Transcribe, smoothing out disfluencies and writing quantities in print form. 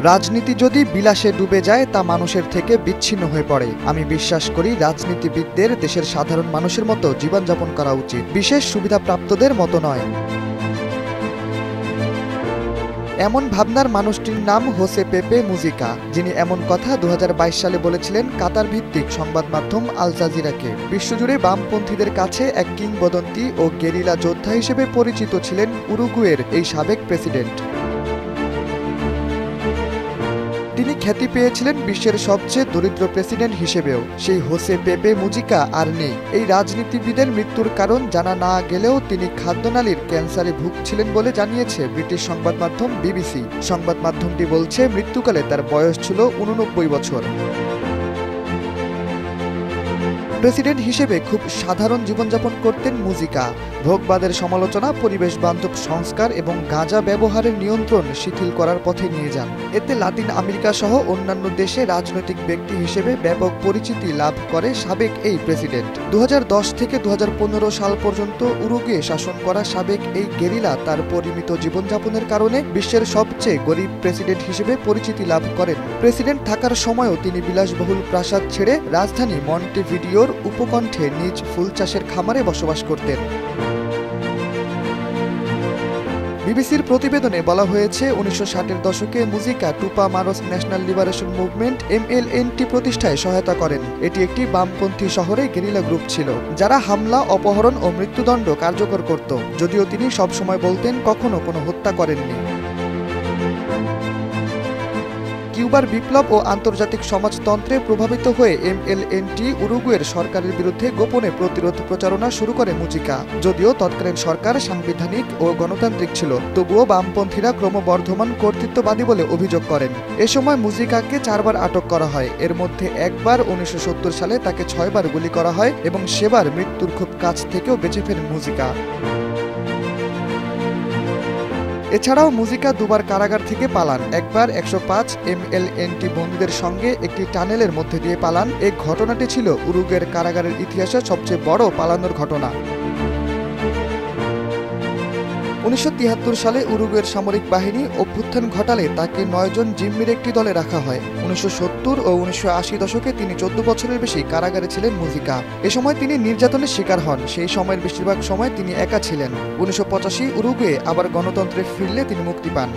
রাজনীতি যদি বিলাসে ডুবে যায় তা মানুষের থেকে বিচ্ছিন্ন হয়ে পড়ে। আমি বিশ্বাস করি রাজনীতিবিদদের দেশের সাধারণ মানুষের মতো জীবনযাপন করা উচিত, বিশেষ সুবিধাপ্রাপ্তদের মতো নয়। এমন ভাবনার মানুষটির নাম হোসে পেপে মুজিকা, যিনি এমন কথা 2022 সালে বলেছিলেন কাতার ভিত্তিক সংবাদ মাধ্যম আল জাজিরাকে। বিশ্বজুড়ে বামপন্থীদের কাছে এক কিংবদন্তি ও গেরিলা যোদ্ধা হিসেবে পরিচিত ছিলেন উরুগুয়ের এই সাবেক প্রেসিডেন্ট। তিনি খ্যাতি পেয়েছিলেন বিশ্বের সবচেয়ে দরিদ্র প্রেসিডেন্ট হিসেবেও। সেই হোসে পেপে মুজিকা আর নেই। এই রাজনীতিবিদের মৃত্যুর কারণ জানা না গেলেও তিনি খাদ্যনালীর ক্যান্সারে ভুগছিলেন বলে জানিয়েছে ব্রিটিশ সংবাদ মাধ্যম বিবিসি। সংবাদ মাধ্যমটি বলছে মৃত্যুকালে তার বয়স ছিল 89 বছর। প্রেসিডেন্ট হিসেবে খুব সাধারণ জীবনযাপন করতেন মুজিকা। ভোগবাদের সমালোচনা, পরিবেশ বান্ধব সংস্কার এবং গাঁজা ব্যবহারের নিয়ন্ত্রণ শিথিল করার পথে নিয়ে যান। এতে লাতিন আমেরিকা সহ অন্যান্য দেশে রাজনৈতিক ব্যক্তি হিসেবে ব্যাপক পরিচিতি লাভ করে সাবেক এই প্রেসিডেন্ট। 2010 থেকে 2015 সাল পর্যন্ত উরুগুয়ে শাসন করা সাবেক এই গেরিলা তার পরিমিত জীবনযাপনের কারণে বিশ্বের সবচেয়ে গরিব প্রেসিডেন্ট হিসেবে পরিচিতি লাভ করেন। প্রেসিডেন্ট থাকার সময়ও তিনি বিলাসবহুল প্রাসাদ ছেড়ে রাজধানী মন্টেভিডিওর উপকণ্ঠে নিজ ফুল চাষের খামারে বসবাস করতেন। বিবিসির প্রতিবেদনে বলা হয়েছে 1960-এর দশকে Mujica Tupamaros national liberation movement MLNT প্রতিষ্ঠায় সহায়তা করেন। এটি একটি বামপন্থী শহরে গেরিলা গ্রুপ ছিল, যারা হামলা, অপহরণ ও মৃত্যুদণ্ড কার্যকর করত, যদিও তিনি সবসময় বলতেন কখনো কোনো হত্যা করেননি। কিউবার বিপ্লব ও আন্তর্জাতিক সমাজতন্ত্রে প্রভাবিত হয়ে MLNT উরুগুয়ের সরকারের বিরুদ্ধে গোপনে প্রতিরোধ প্রচারণা শুরু করে মুজিকা। যদিও তৎকালীন সরকার সাংবিধানিক ও গণতান্ত্রিক ছিল, তবুও বামপন্থীরা ক্রমবর্ধমান কর্তৃত্ববাদী বলে অভিযোগ করেন। এ সময় মুজিকাকে 4 বার আটক করা হয়। এর মধ্যে একবার 1970 সালে তাকে 6 বার গুলি করা হয় এবং সেবার মৃত্যুর খুব কাছ থেকেও বেঁচে ফেরেন মুজিকা। এছাড়াও মুজিকা 2 বার কারাগার থেকে পালান। একবার 105 MLNT বন্দীদের সঙ্গে একটি টানেলের মধ্যে দিয়ে পালান। এই ঘটনাটি ছিল উরুগুয়ের কারাগারের ইতিহাসে সবচেয়ে বড় পালানোর ঘটনা। 1973 সালে উরুগুয়ের সামরিক বাহিনী অভ্যুত্থান ঘটালে তাকে 9 জন জিম্মির একটি দলে রাখা হয়। 1970 ও 1980 দশকে তিনি 14 বছরের বেশি কারাগারে ছিলেন মুজিকা। এ সময় তিনি নির্যাতনের শিকার হন। সেই সময়ের বেশিরভাগ সময় তিনি একা ছিলেন। 1985 উরুগুয়ে আবার গণতন্ত্রে ফিরলে তিনি মুক্তি পান।